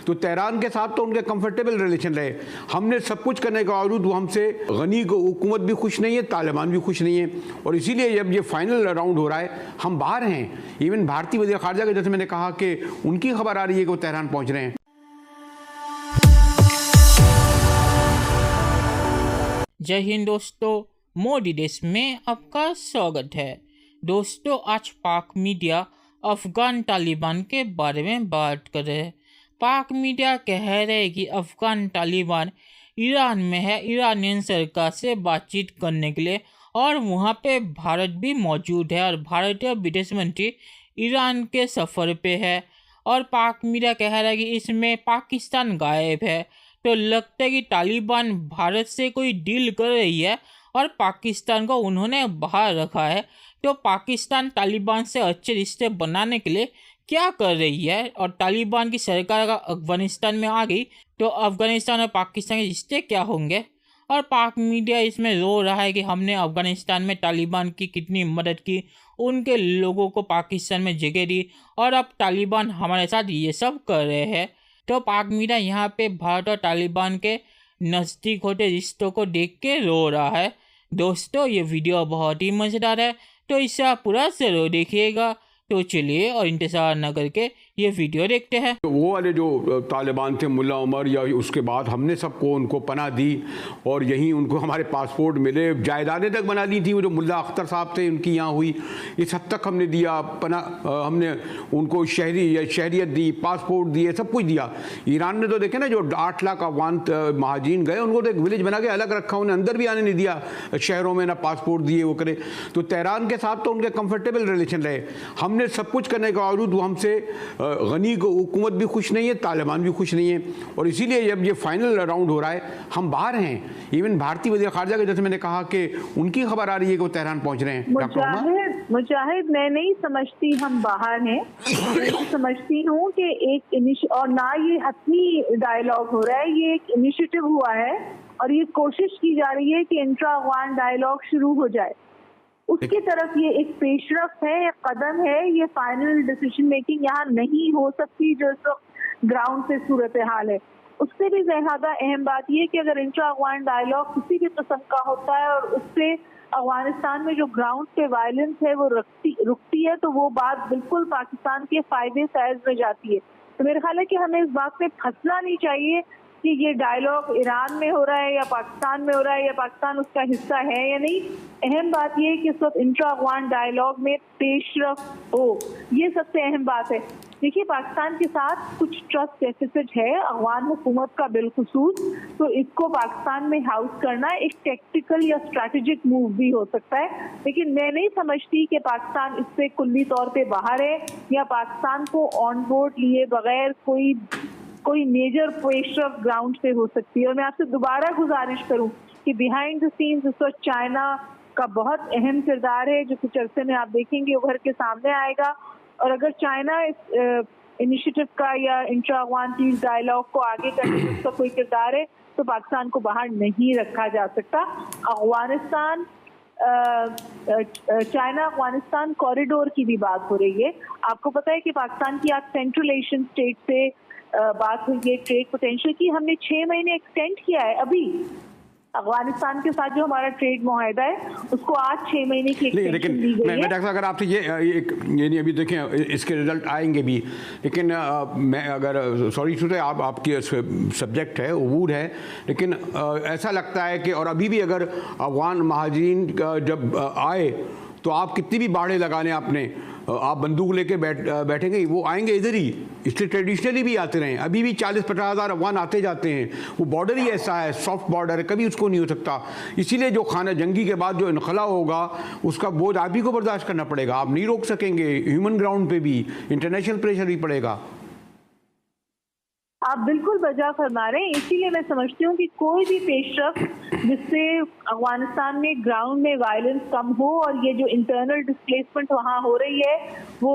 तो तेहरान के साथ तो उनके कंफर्टेबल रिलेशन रहे। हमने सब कुछ करने के बावजूद वो हमसे गनी को हुकूमत भी खुश नहीं है, तालिबान भी खुश नहीं है, और इसीलिए जब ये फाइनल राउंड हो रहा है हम बाहर हैं। इवन भारतीय वज़ीर ख़ारजा के, जैसे मैंने कहा कि उनकी खबर आ रही है कि वो तेहरान पहुँच रहे हैं। जय हिंद दोस्तों, मोदी देश में आपका स्वागत है। दोस्तों, आज पाक मीडिया अफगान तालिबान के बारे में बात कर रहे हैं। पाक मीडिया कह रहे हैं कि अफगान तालिबान ईरान में है, ईरानियन सरकार से बातचीत करने के लिए, और वहाँ पे भारत भी मौजूद है और भारतीय विदेश मंत्री ईरान के सफ़र पे है। और पाक मीडिया कह रहा है कि इसमें पाकिस्तान गायब है। तो लगता है कि तालिबान भारत से कोई डील कर रही है और पाकिस्तान को उन्होंने बाहर रखा है। तो पाकिस्तान तालिबान से अच्छे रिश्ते बनाने के लिए क्या कर रही है, और तालिबान की सरकार अगर अफगानिस्तान में आ गई तो अफगानिस्तान और पाकिस्तान के रिश्ते क्या होंगे। और पाक मीडिया इसमें रो रहा है कि हमने अफगानिस्तान में तालिबान की कितनी मदद की, उनके लोगों को पाकिस्तान में जगह दी, और अब तालिबान हमारे साथ ये सब कर रहे हैं। तो पाक मीडिया यहाँ पे भारत और तालिबान के नज़दीक होते रिश्तों को देख के रो रहा है। दोस्तों, ये वीडियो बहुत ही मज़ेदार है, तो इसे आप पूरा ज़रूर देखिएगा। तो चलिए और इंतज़ार न करके ये वीडियो देखते हैं। तो वो वाले जो तालिबान थे, मुल्ला उमर, या उसके बाद हमने सबको उनको पनाह दी और यहीं उनको हमारे पासपोर्ट मिले, जायदादें तक बना दी थी। वो जो मुल्ला अख्तर साहब थे उनकी यहाँ हुई, इस हद तक हमने दिया पनाह, हमने उनको शहरियत दी, पासपोर्ट दिए, सब कुछ दिया। ईरान ने तो देखे ना, जो 8 लाख अफगान महाजिन गए, उनको तो एक विलेज बना के अलग रखा, उन्हें अंदर भी आने नहीं दिया शहरों में, ना पासपोर्ट दिए वो करे। तो तेहरान के साथ तो उनके कंफर्टेबल रिलेशन रहे। हमने सब कुछ करने के बावजूद वो हमसे गनी को हुकूमत भी खुश नहीं है, तालिबान भी खुश नहीं है, और इसीलिए जब ये फाइनल राउंड हो रहा है हम बाहर हैं। इवन भारतीय वज़ीर ख़ारजा के, जैसे मैंने कहा कि उनकी खबर आ रही है कि वो तेहरान पहुंच रहे हैं। मुजाहिद, मैं नहीं समझती हम बाहर हैं। मैं समझती हूँ कि एक और ना ये हतमी डायलॉग हो रहा है, ये एक इनिशिएटिव हुआ है और ये कोशिश की जा रही है कि इंट्रा अफगान डायलॉग शुरू हो जाए। उसकी तरफ ये एक पेशरफ है, एक कदम है। ये फाइनल डिसीजन मेकिंग यहाँ नहीं हो सकती जो इस वक्त ग्राउंड पे सूरत हाल है। उससे भी ज्यादा अहम बात ये कि अगर इंट्रा अफगान डायलॉग किसी भी किस्म का होता है और उससे अफगानिस्तान में जो ग्राउंड पे वायलेंस है वो रुकती है, तो वो बात बिल्कुल पाकिस्तान के फायदे साइज में जाती है। तो मेरा ख्याल है कि हमें इस बात पे फंसना नहीं चाहिए कि ये डायलॉग ईरान में हो रहा है या पाकिस्तान में हो रहा है या पाकिस्तान उसका हिस्सा है या नहीं। अहम बात ये है कि इस वक्त इंट्रा अफगान डायलॉग में पेशरफ हो, ये सबसे अहम बात है। देखिए, पाकिस्तान के साथ कुछ ट्रस्ट डेफिसिट है अफगान हुकूमत का बिलखुसूस, तो इसको पाकिस्तान में हाउस करना एक टैक्टिकल या स्ट्रैटेजिक मूव भी हो सकता है। लेकिन मैं नहीं समझती कि पाकिस्तान इससे कुल्ली तौर पे बाहर है या पाकिस्तान को ऑन बोर्ड लिए बगैर कोई मेजर पेशरफ ग्राउंड पे हो सकती है। और मैं आपसे दोबारा गुजारिश करूं कि बिहाइंड द सीन्स इस वक्त चाइना का बहुत अहम किरदार है, जो कुछ अरसे में आप देखेंगे उभर के सामने आएगा। और अगर चाइना इस इनिशिएटिव का या इंट्रा अफगान पीस डायलॉग को आगे करने में उसका कोई किरदार है, तो पाकिस्तान को बाहर नहीं रखा जा सकता। अफगानिस्तान चाइना अफगानिस्तान कॉरिडोर की भी बात हो रही है। आपको पता है कि पाकिस्तान की आज सेंट्रल एशियन स्टेट से बात हुई है ट्रेड पोटेंशियल की। हमने 6 महीने एक्सटेंड किया है अभी अफगानिस्तान के साथ जो हमारा ट्रेड मुआहदा है उसको आज 6 महीने की एक्सटेंशन दी गई है। मैं डॉक्टर, अगर आपसे ये अभी देखें इसके रिजल्ट आएंगे भी, लेकिन मैं अगर सॉरी टू से आपकी सब्जेक्ट है, अबूर है, लेकिन ऐसा लगता है कि और अभी भी अगर अफगान महाजिरीन जब आए तो आप कितनी भी बाड़े लगाने आपने, आप बंदूक लेके बैठेंगे, वो आएंगे इधर ही। इसलिए ट्रेडिशनली भी आते रहे, अभी भी 40-50 हज़ार अफगान आते जाते हैं। वो बॉर्डर ही ऐसा है, सॉफ्ट बॉर्डर है, कभी उसको नहीं हो सकता। इसीलिए जो खाना जंगी के बाद जो इनखला होगा उसका बोझ आप ही को बर्दाश्त करना पड़ेगा, आप नहीं रोक सकेंगे। ह्यूमन ग्राउंड पे भी इंटरनेशनल प्रेशर भी पड़ेगा। आप बिल्कुल वजह फरमा रहे हैं। इसीलिए मैं समझती हूँ कि कोई भी पेशरफ जिससे अफगानिस्तान में ग्राउंड में वायलेंस कम हो और ये जो इंटरनल डिस्प्लेसमेंट वहाँ हो रही है वो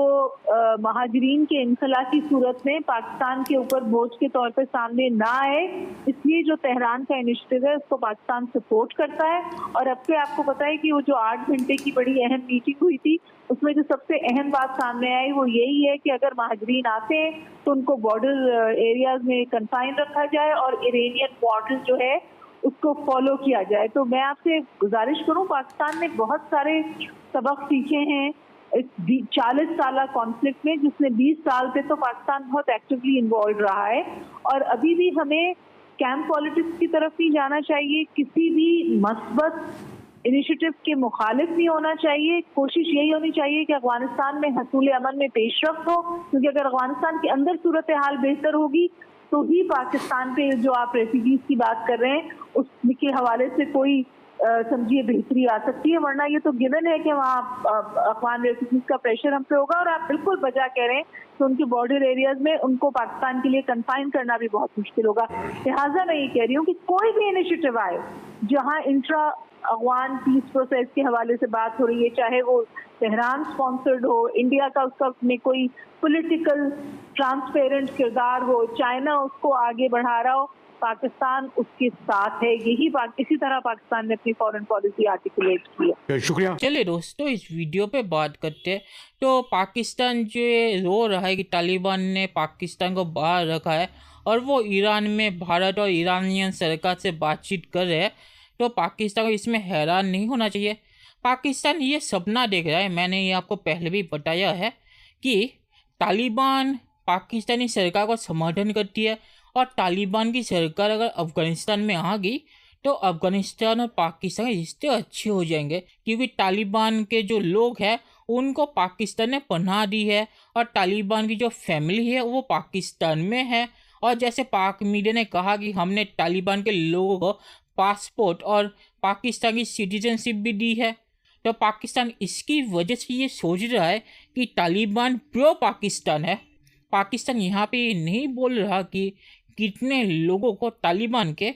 महाजरीन के इनखला की सूरत में पाकिस्तान के ऊपर बोझ के तौर पे सामने ना आए, इसलिए जो तेहरान का इनिशिएटिव है उसको पाकिस्तान सपोर्ट करता है। और अब से आपको पता है कि वो जो 8 घंटे की बड़ी अहम मीटिंग हुई थी उसमें जो सबसे अहम बात सामने आई वो यही है कि अगर महाजरीन आते हैं तो उनको बॉर्डर एरियाज में कन्फाइन रखा जाए और इरानियन मॉडल जो है उसको फॉलो किया जाए। तो मैं आपसे गुजारिश करूं, पाकिस्तान ने बहुत सारे सबक सीखे हैं इस 40 साल कॉन्फ्लिक्ट में, जिसमें 20 साल से तो पाकिस्तान बहुत एक्टिवली इन्वॉल्व रहा है। और अभी भी हमें कैंप पॉलिटिक्स की तरफ नहीं जाना चाहिए, किसी भी मस्बत इनिशिएटिव के मुखालिफ नहीं होना चाहिए। कोशिश यही होनी चाहिए कि अफगानिस्तान में हसूल अमन में पेशरफ्त हो, क्योंकि अगर अफगानिस्तान के अंदर सूरत हाल बेहतर होगी तो ही पाकिस्तान पे जो आप रेफ्यूजीज की बात कर रहे हैं उसके हवाले से कोई समझिए बेहतरी आ सकती है, वरना ये तो गिवन है कि वहाँ अफगान रेफ्यूजीज का प्रेशर हम पे होगा। और आप बिल्कुल बजा कह रहे हैं तो उनके बॉर्डर एरियाज में उनको पाकिस्तान के लिए कन्फाइन करना भी बहुत मुश्किल होगा। लिहाजा मैं ये कह रही हूँ कि कोई भी इनिशिएटिव आए जहाँ इंट्रा अफगान पीस प्रोसेस के हवाले से बात हो रही है, चाहे वो तेहरान स्पॉन्सर्ड हो, इंडिया का उसका में कोई पॉलिटिकल ट्रांसपेरेंट किरदार हो, चाइना उसको आगे बढ़ा रहा हो, पाकिस्तान उसके साथ है। इसी तरह पाकिस्तान ने अपनी फॉरेन पॉलिसी आर्टिकुलेट की है। शुक्रिया। चलिए दोस्तों, इस वीडियो पे बात करते हैं। तो पाकिस्तान जो ये रो रहा है कि तालिबान ने पाकिस्तान को बाहर रखा है और वो ईरान में भारत और ईरानियन सरकार से बातचीत कर रहे हैं, तो पाकिस्तान को इसमें हैरान नहीं होना चाहिए। पाकिस्तान ये सपना देख रहा है, मैंने ये आपको पहले भी बताया है कि तालिबान पाकिस्तानी सरकार को समर्थन करती है और तालिबान की सरकार अगर अफ़गानिस्तान में आ गई तो अफ़गानिस्तान और पाकिस्तान के रिश्ते अच्छे हो जाएंगे, क्योंकि तालिबान के जो लोग हैं उनको पाकिस्तान ने पनाह दी है और तालिबान की जो फैमिली है वो पाकिस्तान में है। और जैसे पाक मीडिया ने कहा कि हमने तालिबान के लोगों को पासपोर्ट और पाकिस्तान की सिटीजनशिप भी दी है, तो पाकिस्तान इसकी वजह से ये सोच रहा है कि तालिबान प्रो पाकिस्तान है। पाकिस्तान यहाँ पे नहीं बोल रहा कि कितने लोगों को तालिबान के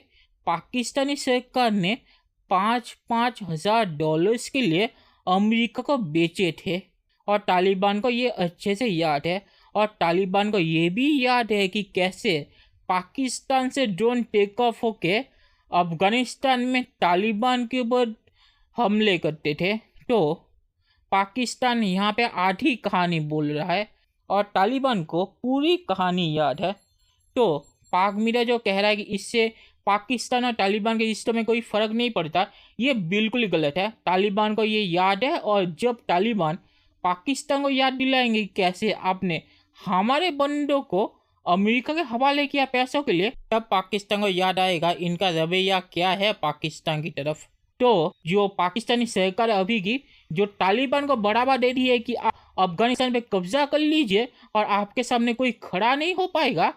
पाकिस्तानी सरकार ने 5-5 हज़ार डॉलर्स के लिए अमेरिका को बेचे थे। और तालिबान को ये अच्छे से याद है, और तालिबान को ये भी याद है कि कैसे पाकिस्तान से ड्रोन टेक ऑफ होके अफ़गानिस्तान में तालिबान के ऊपर हमले करते थे। तो पाकिस्तान यहाँ पे आधी कहानी बोल रहा है और तालिबान को पूरी कहानी याद है। तो पाक मीडिया जो कह रहा है कि इससे पाकिस्तान और तालिबान के रिश्तों में कोई फ़र्क नहीं पड़ता, ये बिल्कुल गलत है। तालिबान को ये याद है, और जब तालिबान पाकिस्तान को याद दिलाएंगे कैसे आपने हमारे बंदों को अमेरिका के हवाले किया पैसों के लिए, तब पाकिस्तान को याद आएगा इनका रवैया क्या है पाकिस्तान की तरफ। तो जो पाकिस्तानी सरकार अभी की जो तालिबान को बढ़ावा दे रही है कि आप अफगानिस्तान पे कब्जा कर लीजिए और आपके सामने कोई खड़ा नहीं हो पाएगा,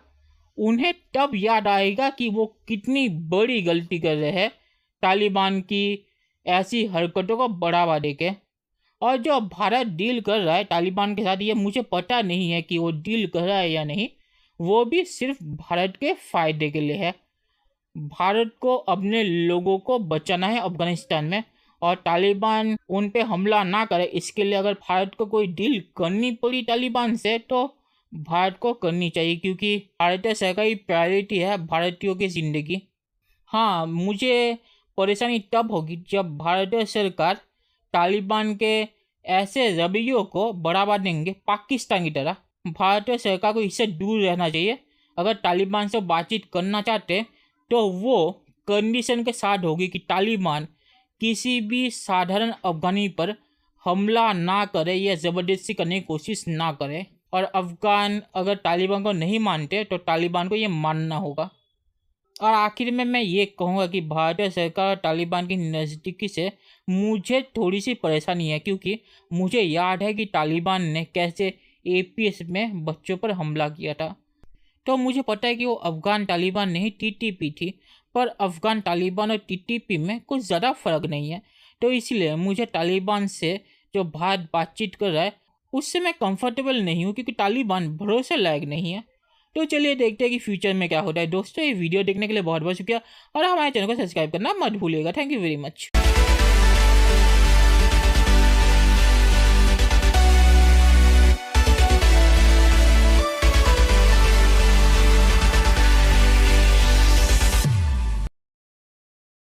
उन्हें तब याद आएगा कि वो कितनी बड़ी गलती कर रहे हैं तालिबान की ऐसी हरकतों को बढ़ावा देके। और जो भारत डील कर रहा है तालिबान के साथ, ये मुझे पता नहीं है कि वो डील कर रहा है या नहीं, वो भी सिर्फ भारत के फ़ायदे के लिए है। भारत को अपने लोगों को बचाना है अफ़गानिस्तान में, और तालिबान उन पे हमला ना करे, इसके लिए अगर भारत को कोई डील करनी पड़ी तालिबान से तो भारत को करनी चाहिए, क्योंकि भारतीय सरकार की प्रायोरिटी है भारतीयों की ज़िंदगी। हाँ, मुझे परेशानी तब होगी जब भारतीय सरकार तालिबान के ऐसे रवैयों को बढ़ावा देंगे पाकिस्तान की तरह। भारतीय सरकार को इससे दूर रहना चाहिए। अगर तालिबान से बातचीत करना चाहते तो वो कंडीशन के साथ होगी कि तालिबान किसी भी साधारण अफगानी पर हमला ना करे या ज़बरदस्ती करने की कोशिश ना करे। और अफ़गान अगर तालिबान को नहीं मानते तो तालिबान को ये मानना होगा। और आखिर में मैं ये कहूँगा कि भारतीय सरकार और तालिबान की नज़दीकी से मुझे थोड़ी सी परेशानी है, क्योंकि मुझे याद है कि तालिबान ने कैसे एपीएस में बच्चों पर हमला किया था। तो मुझे पता है कि वो अफ़गान तालिबान नहीं टीटीपी थी, पर अफ़गान तालिबान और टीटीपी में कुछ ज़्यादा फ़र्क नहीं है। तो इसलिए मुझे तालिबान से जो भारत बातचीत कर रहा है उससे मैं कंफर्टेबल नहीं हूँ, क्योंकि तालिबान भरोसे लायक नहीं है। तो चलिए देखते हैं कि फ्यूचर में क्या होता है। दोस्तों ये वीडियो देखने के लिए बहुत बहुत शुक्रिया और हमारे चैनल को सब्सक्राइब करना मत भूलिएगा। Thank you very much.